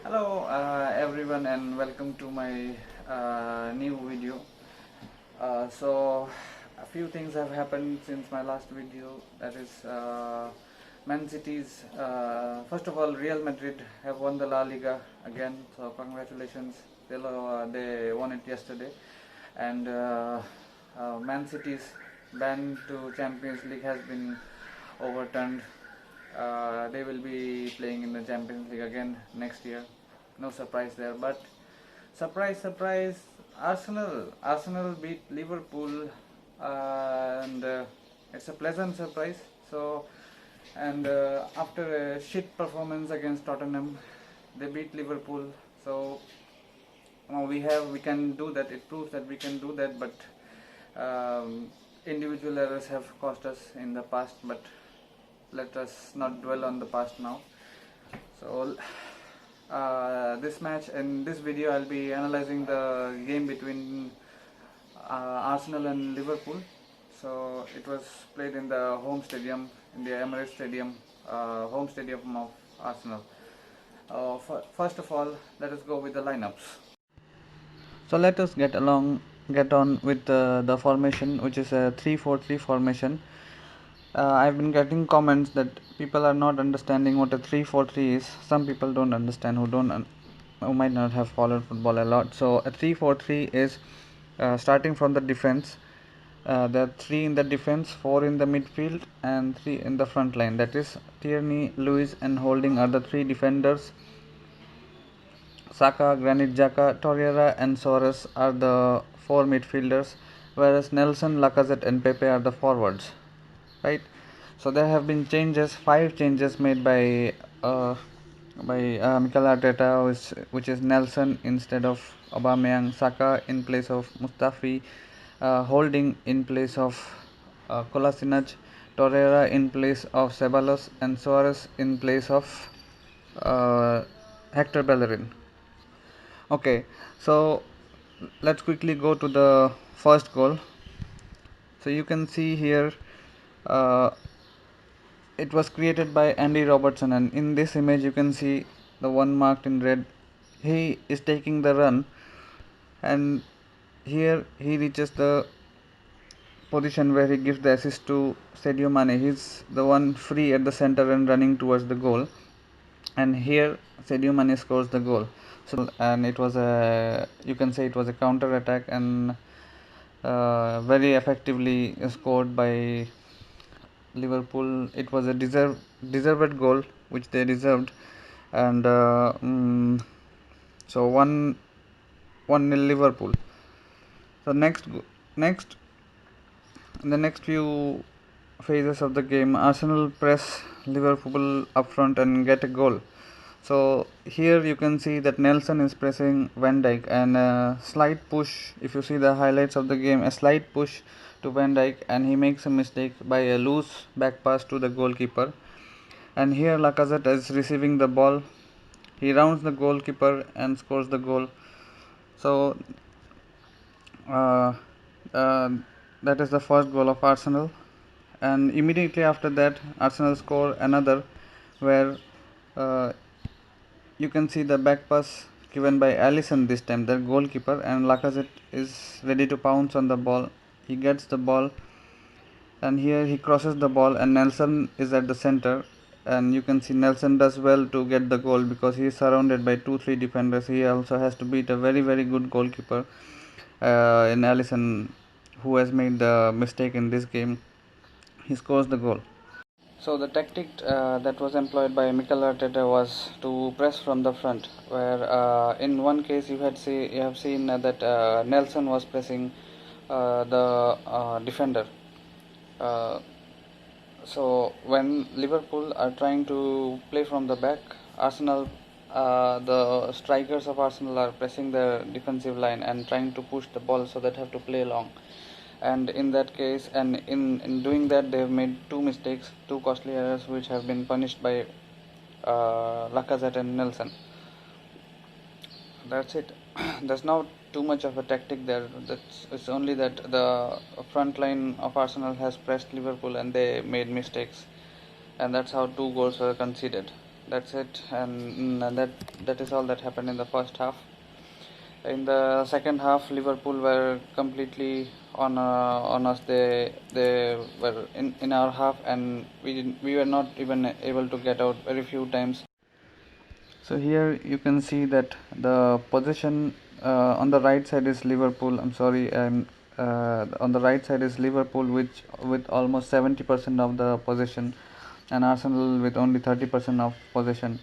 Hello everyone, and welcome to my new video. So a few things have happened since my last video, that is Man City's first of all, Real Madrid have won the La Liga again, so congratulations. They won it yesterday. And Man City's ban to Champions League has been overturned. They will be playing in the Champions League again next year. No surprise there, but surprise, Arsenal beat Liverpool, and it's a pleasant surprise. So, and after a shit performance against Tottenham, they beat Liverpool. So we can do that. It proves that we can do that, but individual errors have cost us in the past. But let us not dwell on the past now. So this match, in this video I'll be analyzing the game between Arsenal and Liverpool. So it was played in the home stadium, in the Emirates Stadium, home stadium of Arsenal. First of all, let us go with the lineups. So let us get on with the formation, which is a 3-4-3 formation. I've been getting comments that people are not understanding what a 3-4-3 is. Some people don't understand who might not have followed football a lot. So a 3-4-3 is starting from the defense. There are 3 in the defense, 4 in the midfield, and 3 in the front line. That is Tierney, Lewis, and Holding are the 3 defenders. Saka, Granit Xhaka, Torreira, and Soares are the 4 midfielders, whereas Nelson, Lacazette, and Pepe are the forwards. Right? So there have been 5 changes made by Mikel Arteta, which is Nelson instead of Aubameyang, Saka in place of Mustafi, Holding in place of Kolasinac, Torreira in place of Ceballos, and Suarez in place of Hector Bellerin. Okay, so let's quickly go to the first goal. So you can see here uh, it was created by Andy Robertson, and in this image you can see the one marked in red. He is taking the run, and here he reaches the position where he gives the assist to Sadio Mane. He's the one free at the center and running towards the goal, and here Sadio Mane scores the goal. So and it was a, you can say it was a counter attack, and very effectively scored by Liverpool. It was a deserved goal which they deserved, and so 1-1 Liverpool. So next in the next few phases of the game, Arsenal press Liverpool up front and get a goal. So here you can see that Nelson is pressing Van Dijk, and a slight push. If you see the highlights of the game, a slight push to Van Dijk, and he makes a mistake by a loose back pass to the goalkeeper. And here Lacazette is receiving the ball. He rounds the goalkeeper and scores the goal. So uh, uh, that is the first goal of Arsenal. And immediately after that, Arsenal score another, where uh, you can see the back pass given by Alisson this time, the goalkeeper, and Lacazette is ready to pounce on the ball. He gets the ball, and here he crosses the ball, and Nelson is at the center, and you can see Nelson does well to get the goal because he is surrounded by 2-3 defenders. He also has to beat a very good goalkeeper in Alisson, who has made the mistake in this game. He scores the goal. So the tactic that was employed by Mikel Arteta was to press from the front, where in one case you have seen that Nelson was pressing the defender. Uh, so when Liverpool are trying to play from the back, Arsenal, the strikers of Arsenal are pressing the defensive line and trying to push the ball, so that have to play long. And in that case, and in doing that, they have made 2 mistakes, 2 costly errors, which have been punished by Lacazette and Nelson. That's it. There's not too much of a tactic there. It's only that the front line of Arsenal has pressed Liverpool and they made mistakes, and that's how 2 goals were conceded. That's it, and that is all that happened in the first half. In the second half, Liverpool were completely on us. They were in our half, and we were not even able to get out very few times. So here you can see that the position on the right side is Liverpool. I'm sorry, on the right side is Liverpool, which with almost 70% of the possession, and Arsenal with only 30% of possession.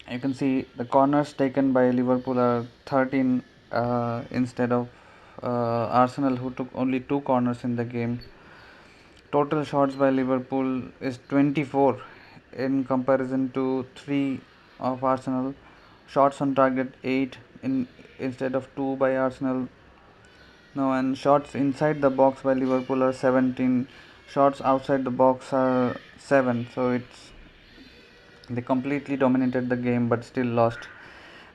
You can see the corners taken by Liverpool are 13 instead of Arsenal, who took only 2 corners in the game. Total shots by Liverpool is 24 in comparison to 3 of Arsenal. Shots on target 8 instead of 2 by Arsenal. No, and shots inside the box by Liverpool are 17. Shots outside the box are 7. So they completely dominated the game but still lost.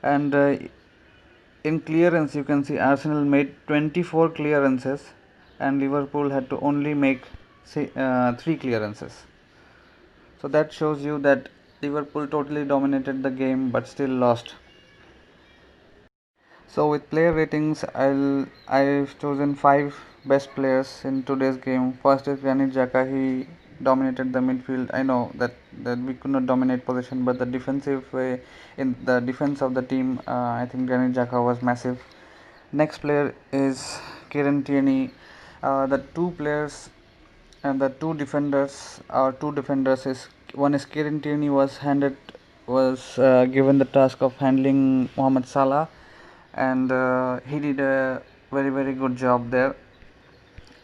And in clearance, you can see Arsenal made 24 clearances and Liverpool had to only make 3 clearances. So that shows you that Liverpool totally dominated the game but still lost. So with player ratings, I've chosen 5 best players in today's game. First is Granit Xhaka. He dominated the midfield. I know that we could not dominate possession, but the defensive way in the defense of the team, I think Granit Xhaka was massive. Next player is Kieran Tierney. The two players and the two defenders is one is Kieran Tierney was given the task of handling Mohamed Salah, and he did a very good job there.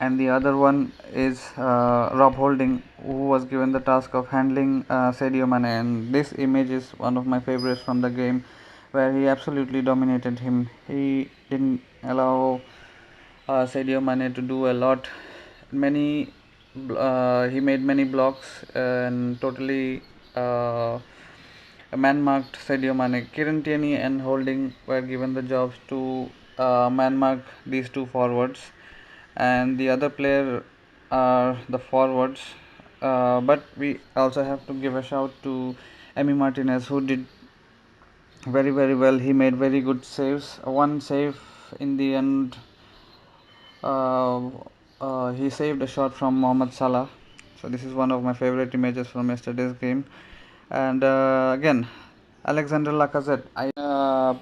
And the other one is Rob Holding, who was given the task of handling Sadio Mane. And this image is one of my favorites from the game, where he absolutely dominated him. He didn't allow Sadio Mane to do a lot. He made many blocks and totally man marked Sadio Mane. Kieran Tierney and Holding were given the jobs to man mark these two forwards, and the other player are the forwards. But we also have to give a shout to Emi Martinez, who did very well. He made very good saves. One save in the end, uh, he saved a shot from Mohamed Salah. So this is one of my favorite images from yesterday's game. And again, Alexander Lacazette.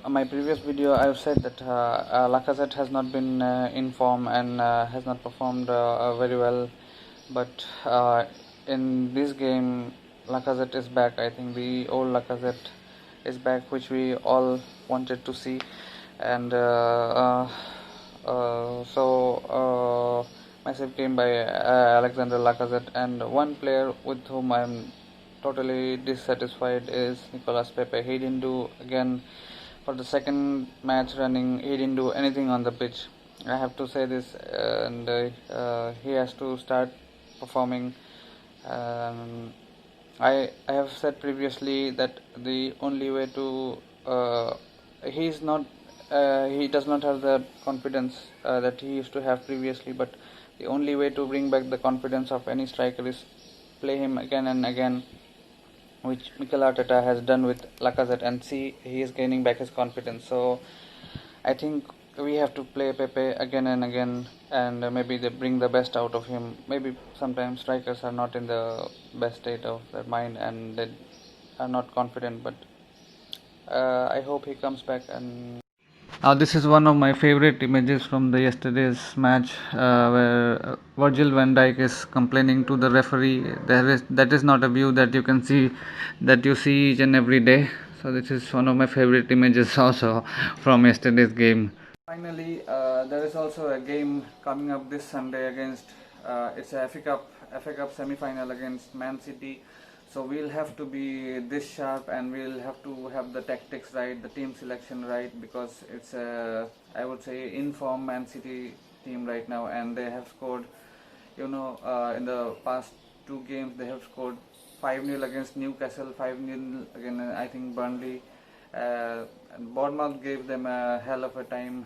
My previous video I've said that Lacazette has not been in form and has not performed very well, but in this game Lacazette is back. I think the old Lacazette is back, which we all wanted to see. And massive game by Alexander Lacazette. And one player with whom I'm totally dissatisfied is Nicolas Pepe. He didn't do, again, for the second match running, he didn't do anything on the pitch. I have to say this, and he has to start performing. I have said previously that the only way to he's not he does not have the confidence that he used to have previously, but the only way to bring back the confidence of any striker is play him again and again, which Mikel Arteta has done with Lacazette, and see he is gaining back his confidence. So I think we have to play Pepe again and again, and maybe they bring the best out of him. Maybe sometimes strikers are not in the best state of their mind and they are not confident, but I hope he comes back. And this is one of my favorite images from the yesterday's match, where Virgil van Dijk is complaining to the referee. That is not a view that you see each and every day. So this is one of my favorite images also from yesterday's game. Finally, there is also a game coming up this Sunday against it's a FA Cup semi-final against Man City. So we'll have to be this sharp, and we'll have to have the tactics right, the team selection right, because it's a, I would say, in-form Man City team right now, and they have scored, in the past 2 games they have scored 5-0 against Newcastle, 5-0 against I think Burnley, and Bournemouth gave them a hell of a time,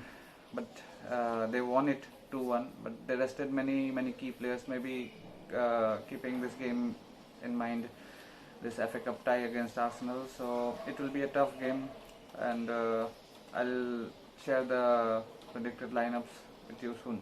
but they won it 2-1. But they rested many key players, maybe keeping this game in mind. this FA Cup tie against Arsenal. So it will be a tough game, and I'll share the predicted lineups with you soon.